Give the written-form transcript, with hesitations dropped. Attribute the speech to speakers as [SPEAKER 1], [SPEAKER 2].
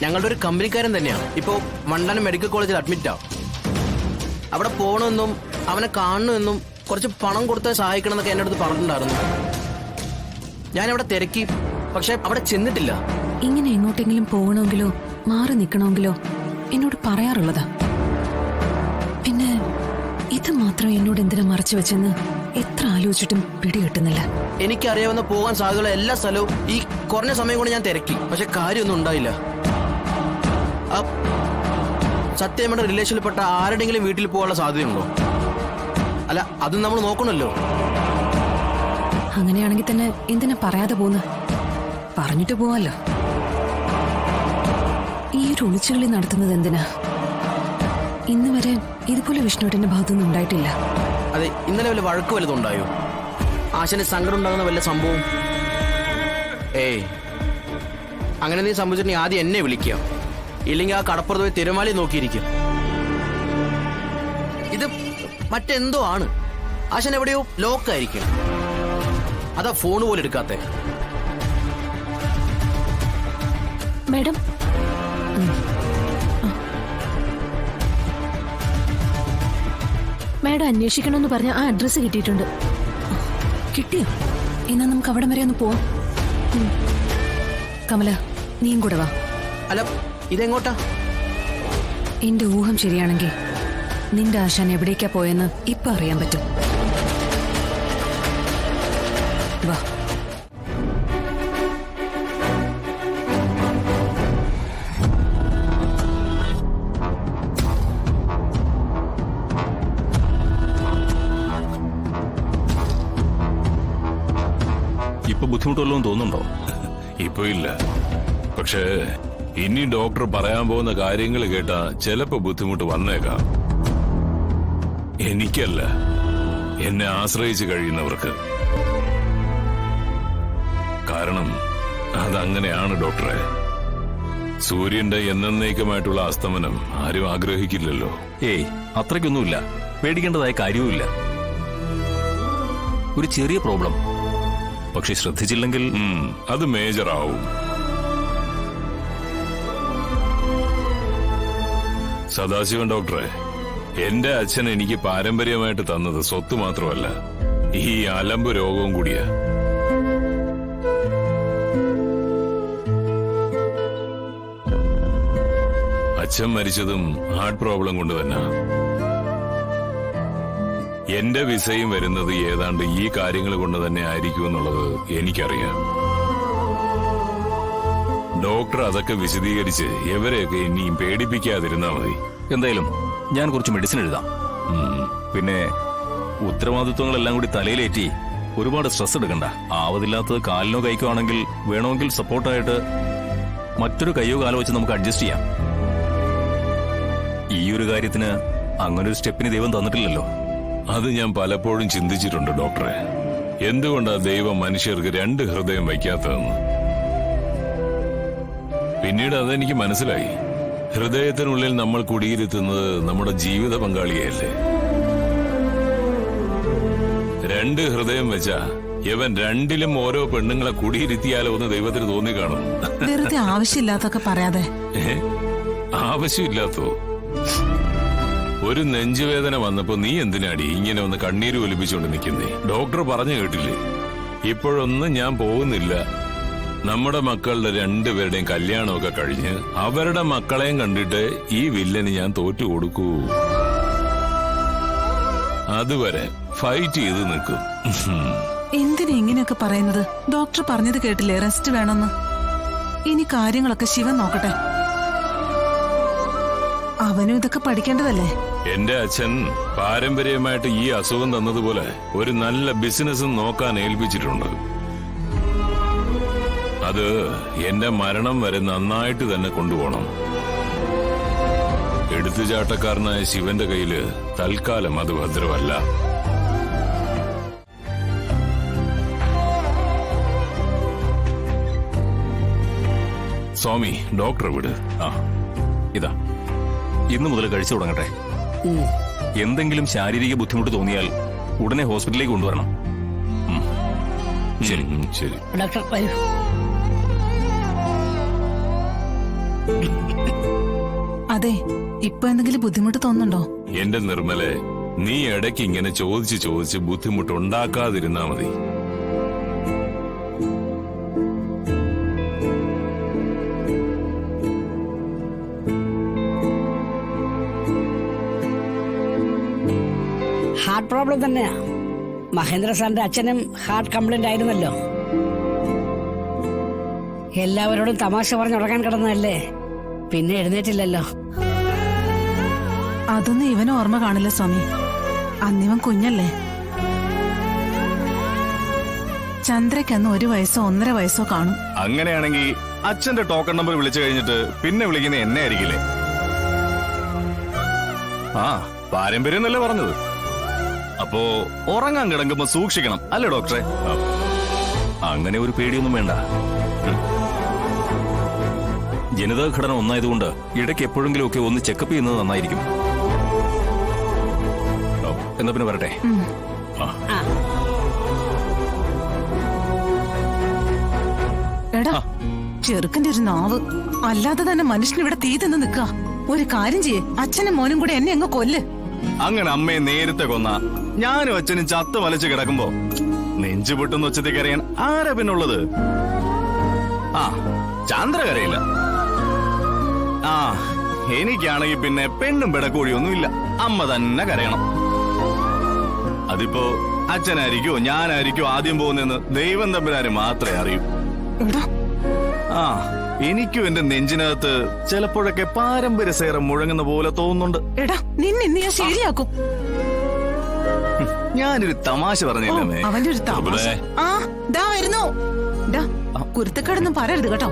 [SPEAKER 1] ഞങ്ങളുടെ ഒരു കമ്പനിക്കാരൻ തന്നെയാണ്. ഇപ്പോ വണ്ടാനം മെഡിക്കൽ കോളേജിൽ അഡ്മിറ്റാ. അവിടെ പോകണമെന്നും അവനെ കാണണമെന്നും കുറച്ച് പണം കൊടുത്ത് സഹായിക്കണം എന്നൊക്കെ എന്റെ അടുത്ത് പറഞ്ഞിട്ടുണ്ടായിരുന്നു. ഞാൻ അവിടെ തിരക്കി, പക്ഷെ അവിടെ ചെന്നിട്ടില്ല.
[SPEAKER 2] ഇങ്ങനെ എങ്ങോട്ടെങ്കിലും പോകണമെങ്കിലോ മാറി നിൽക്കണമെങ്കിലോ എന്നോട് പറയാറുള്ളതാ. പിന്നെ ഇത് മാത്രം എന്നോട് എന്തിനാ മറച്ചു വെച്ചെന്ന് എത്ര ആലോചിച്ചിട്ടും പിടികിട്ടുന്നില്ല.
[SPEAKER 1] എനിക്കറിയാവുന്ന പോകാൻ സാധ്യതയുള്ള എല്ലാ സ്ഥലവും ഈ കുറഞ്ഞ സമയം കൊണ്ട് ഞാൻ തിരക്കി, പക്ഷെ കാര്യമൊന്നും ഉണ്ടായില്ല. സത്യമ്മയുടെ റിലേഷനിൽപ്പെട്ട ആരുടെങ്കിലും വീട്ടിൽ പോകാനുള്ള സാധ്യതയുണ്ടോ? അല്ല, അതും നമ്മൾ നോക്കണമല്ലോ.
[SPEAKER 2] അങ്ങനെയാണെങ്കിൽ തന്നെ എന്തിനാ പറയാതെ പോന്ന്? പറഞ്ഞിട്ട് പോവാലോ. ഈ ഒരു ഒളിച്ചുകളി നടത്തുന്നത് എന്തിനാ? ഇന്ന് വരെ ഇതുപോലെ വിഷ്ണുവേട്ടന്റെ ഭാഗത്തൊന്നും ഉണ്ടായിട്ടില്ല.
[SPEAKER 1] അതെ, ഇന്നലെ വല്ല വഴക്ക് വല്ലതും ഉണ്ടായോ? ആശന് സങ്കടം ഉണ്ടാകുന്ന വല്ല സംഭവം? ഏയ്, അങ്ങനെ നീ സംഭവിച്ചിട്ടുണ്ടെങ്കിൽ ആദ്യം എന്നെ വിളിക്കുക. ഇല്ലെങ്കിൽ ആ കടപ്പുറത്ത് പോയി തിരമാലി നോക്കിയിരിക്കും. ഇത് മറ്റെന്തോ ആണ്. ആശൻ എവിടെയോ ലോക്കായിരിക്കും. അതാ ഫോൺ പോലും എടുക്കാത്തെ.
[SPEAKER 2] മാഡം, മാഡം അന്വേഷിക്കണമെന്ന് പറഞ്ഞ ആ അഡ്രസ് കിട്ടിയിട്ടുണ്ട്. കിട്ടിയോ? എന്നാ നമുക്ക് അവിടം വരെ ഒന്ന് പോവാം. കമല, നീയും കൂടെ വാ.
[SPEAKER 1] അല്ല, ഇതെങ്ങോട്ടാ?
[SPEAKER 2] എന്റെ ഊഹം ശരിയാണെങ്കിൽ നിന്റെ ആശാൻ എവിടേക്കാ പോയെന്ന് ഇപ്പൊ അറിയാൻ പറ്റും. വാ.
[SPEAKER 3] ഇപ്പൊ ബുദ്ധിമുട്ടുള്ളൂ തോന്നുന്നുണ്ടോ?
[SPEAKER 4] ഇപ്പൊ ഇല്ല, പക്ഷേ ഇനി ഡോക്ടർ പറയാൻ പോകുന്ന കാര്യങ്ങൾ കേട്ടാ ചിലപ്പോ ബുദ്ധിമുട്ട് വന്നേക്കാം. എനിക്കല്ല, എന്നെ ആശ്രയിച്ച് കഴിയുന്നവർക്ക്. കാരണം അതങ്ങനെയാണ് ഡോക്ടറെ. സൂര്യന്റെ എന്നേക്കുമായിട്ടുള്ള അസ്തമനം ആരും ആഗ്രഹിക്കില്ലല്ലോ.
[SPEAKER 3] ഏയ്, അത്രയ്ക്കൊന്നുമില്ല. പേടിക്കേണ്ടതായ കാര്യവുമില്ല. ഒരു ചെറിയ പ്രോബ്ലം, പക്ഷെ ശ്രദ്ധിച്ചില്ലെങ്കിൽ
[SPEAKER 4] അത് മേജർ ആവും. സദാശിവൻ ഡോക്ടറെ, എന്റെ അച്ഛൻ എനിക്ക് പാരമ്പര്യമായിട്ട് തന്നത് സ്വത്ത് മാത്രമല്ല, ഈ അലമ്പ് രോഗവും കൂടിയാ. അച്ഛൻ മരിച്ചതും ഹാർട്ട് പ്രോബ്ലം കൊണ്ട് തന്നെ. എന്റെ വിസയും വരുന്നത് ഏതാണ്ട് ഈ കാര്യങ്ങൾ കൊണ്ട് തന്നെ ആയിരിക്കുമെന്നുള്ളത് എനിക്കറിയാം. ഡോക്ടർ അതൊക്കെ വിശദീകരിച്ച് ഇവരെയൊക്കെ ഇനിയും പേടിപ്പിക്കാതിരുന്നാ മതി.
[SPEAKER 3] എന്തായാലും ഞാൻ കുറച്ച് മെഡിസിൻ എഴുതാം. പിന്നെ ഉത്തരവാദിത്വങ്ങളെല്ലാം കൂടി തലയിലേറ്റി ഒരുപാട് സ്ട്രെസ് എടുക്കണ്ട. ആവതില്ലാത്തത് കാലിനോ കൈക്കോ ആണെങ്കിൽ വേണമെങ്കിൽ സപ്പോർട്ടായിട്ട് മറ്റൊരു കൈയോ കാലോ വെച്ച് നമുക്ക് അഡ്ജസ്റ്റ് ചെയ്യാം. ഈ ഒരു കാര്യത്തിന് അങ്ങനൊരു സ്റ്റെപ്പിന് ദൈവം തന്നിട്ടില്ലല്ലോ.
[SPEAKER 4] അത് ഞാൻ പലപ്പോഴും ചിന്തിച്ചിട്ടുണ്ട് ഡോക്ടറെ. എന്തുകൊണ്ടാ ദൈവം മനുഷ്യർക്ക് രണ്ട് ഹൃദയം വയ്ക്കാത്തതെന്ന്. പിന്നീട് അതെനിക്ക് മനസ്സിലായി. ഹൃദയത്തിനുള്ളിൽ നമ്മൾ കുടിയിരുത്തുന്നത് നമ്മുടെ ജീവിത പങ്കാളിയല്ലേ. രണ്ട് ഹൃദയം വെച്ചാ ഇവൻ രണ്ടിലും ഓരോ പെണ്ണുങ്ങളെ കുടിയിരുത്തിയാലോ എന്ന് ദൈവത്തിന് തോന്നി കാണും.
[SPEAKER 5] വെറുതെ ആവശ്യമില്ലാത്തൊക്കെ പറയാതെ.
[SPEAKER 4] ആവശ്യമില്ലാത്തോ? ഒരു നെഞ്ചുവേദന വന്നപ്പോ നീ എന്തിനാടി ഇങ്ങനെ ഒന്ന് കണ്ണീര് ഒലിപ്പിച്ചുകൊണ്ട് നിൽക്കുന്നേ? ഡോക്ടർ പറഞ്ഞു കേട്ടില്ലേ? ഇപ്പോഴൊന്നും ഞാൻ പോകുന്നില്ല. നമ്മുടെ മക്കളുടെ രണ്ടുപേരുടെയും കല്യാണമൊക്കെ കഴിഞ്ഞ് അവരുടെ മക്കളെയും കണ്ടിട്ട് ഈ വില്ലന് ഞാൻ തോറ്റു കൊടുക്കൂ. അതുവരെ ഫൈറ്റ് ചെയ്ത് നിൽക്കും.
[SPEAKER 5] എന്തിനാ ഇങ്ങനെയൊക്കെ പറയുന്നത്? ഡോക്ടർ പറഞ്ഞത് കേട്ടില്ലേ, റെസ്റ്റ് വേണമെന്ന്. ഇനി കാര്യങ്ങളൊക്കെ ശിവൻ നോക്കട്ടെ. അവനും ഇതൊക്കെ പഠിക്കേണ്ടതല്ലേ?
[SPEAKER 4] എന്റെ അച്ഛൻ പാരമ്പര്യമായിട്ട് ഈ അസുഖം തന്നതുപോലെ ഒരു നല്ല ബിസിനസ് നോക്കാൻ ഏൽപ്പിച്ചിട്ടുണ്ട്. അത് എന്റെ മരണം വരെ നന്നായിട്ട് തന്നെ കൊണ്ടുപോകണം. എടുത്തുചാട്ടക്കാരനായ ശിവന്റെ കയ്യില് തൽക്കാലം അത് ഭദ്രമല്ല. സ്വാമി, ഡോക്ടറെ വിട്.
[SPEAKER 3] ഇതാ, ഇന്നു മുതൽ കഴിച്ചു തുടങ്ങട്ടെ. എന്തെങ്കിലും ശാരീരിക ബുദ്ധിമുട്ട് തോന്നിയാൽ ഉടനെ ഹോസ്പിറ്റലിലേക്ക് കൊണ്ടുവരണം. ശരി.
[SPEAKER 4] ശരി
[SPEAKER 6] ഡോക്ടർ വരൂ.
[SPEAKER 5] അതെ, ഇപ്പൊ എന്തെങ്കിലും ബുദ്ധിമുട്ട് തോന്നുന്നുണ്ടോ?
[SPEAKER 4] എന്റെ നിർമ്മലെ, നീ ഇടയ്ക്ക് ഇങ്ങനെ ചോദിച്ച് ബുദ്ധിമുട്ടുണ്ടാക്കാതിരുന്നാ മതി.
[SPEAKER 6] ഹാർട്ട് പ്രോബ്ലം തന്നെയാ. മഹേന്ദ്ര സാറിന്റെ അച്ഛനും ഹാർട്ട് കംപ്ലൈന്റ് ആയിരുന്നല്ലോ. എല്ലാവരോടും തമാശ പറഞ്ഞുറങ്ങാൻ കിടന്നതല്ലേ, പിന്നെ എഴുന്നേറ്റില്ലല്ലോ.
[SPEAKER 5] അതൊന്നും ഇവന് ഓർമ്മ കാണില്ല സ്വാമി. അന്നിവൻ കുഞ്ഞല്ലേ. ചന്ദ്രയ്ക്കന്ന് 1 വയസ്സോ 1.5 വയസ്സോ കാണും.
[SPEAKER 3] അങ്ങനെയാണെങ്കിൽ അച്ഛന്റെ ടോക്കൺ നമ്പർ വിളിച്ചു കഴിഞ്ഞിട്ട് പിന്നെ വിളിക്കുന്ന എന്നെ ആയിരിക്കില്ലേ? ആ, പാരമ്പര്യം എന്നല്ലേ പറഞ്ഞത്. അപ്പോ ഉറങ്ങാൻ കിടക്കുമ്പോ സൂക്ഷിക്കണം അല്ലേ ഡോക്ടറെ? അങ്ങനെ ഒരു പേടിയൊന്നും വേണ്ട. ജനിതഘടന ഒന്നായതുകൊണ്ട് ഇടയ്ക്ക് എപ്പോഴെങ്കിലും ഒക്കെ ഒന്ന് ചെക്കപ്പ് ചെയ്യുന്നത് നന്നായിരിക്കും. എന്നാ പിന്നെ വരട്ടെ.
[SPEAKER 5] എടാ, ചെറുക്കന്റെ ഒരു നാവ് അല്ലാതെ തന്നെ മനുഷ്യൻ ഇവിടെ തീ തിന്ന് നിക്ക. ഒരു കാര്യം ചെയ്യേ, അച്ഛനും മോനും കൂടെ എന്നെ അങ്ങ് കൊല്ല്.
[SPEAKER 3] അങ്ങനെ അമ്മയെ നേരത്തെ കൊന്ന ഞാനും അച്ഛനും ചത്ത് വലച്ച് കിടക്കുമ്പോ നെഞ്ചു പൊട്ടുന്ന ഉച്ചത്തേക്ക് അറിയാൻ ആരാ പിന്നുള്ളത്? ആ, ചന്ദ്ര കരയില്ല. ആ, എനിക്കാണെങ്കിൽ പിന്നെ പെണ്ണും പിടക്കോഴിയൊന്നുമില്ല. അമ്മ തന്നെ കരയണം. അതിപ്പോ അച്ഛനായിരിക്കോ ഞാനായിരിക്കോ ആദ്യം പോകുന്നെന്ന് ദൈവം തമ്പുരാന് മാത്രമേ അറിയൂ. ആ, എനിക്കും എന്റെ നെഞ്ചിനകത്ത് ചിലപ്പോഴൊക്കെ പാരമ്പര്യസേറം മുഴങ്ങുന്ന പോലെ തോന്നുന്നുണ്ട്.
[SPEAKER 5] എടാ, നിന്നെ ഞാൻ ശരിയാക്കും.
[SPEAKER 3] ഞാനൊരു തമാശ പറഞ്ഞില്ലേ?
[SPEAKER 5] അവന്റെ ഒരു തമാശ. ആ, ദാ വരുന്നു. കുരുത്തക്കേടൊന്നും പറയരുത് കേട്ടോ.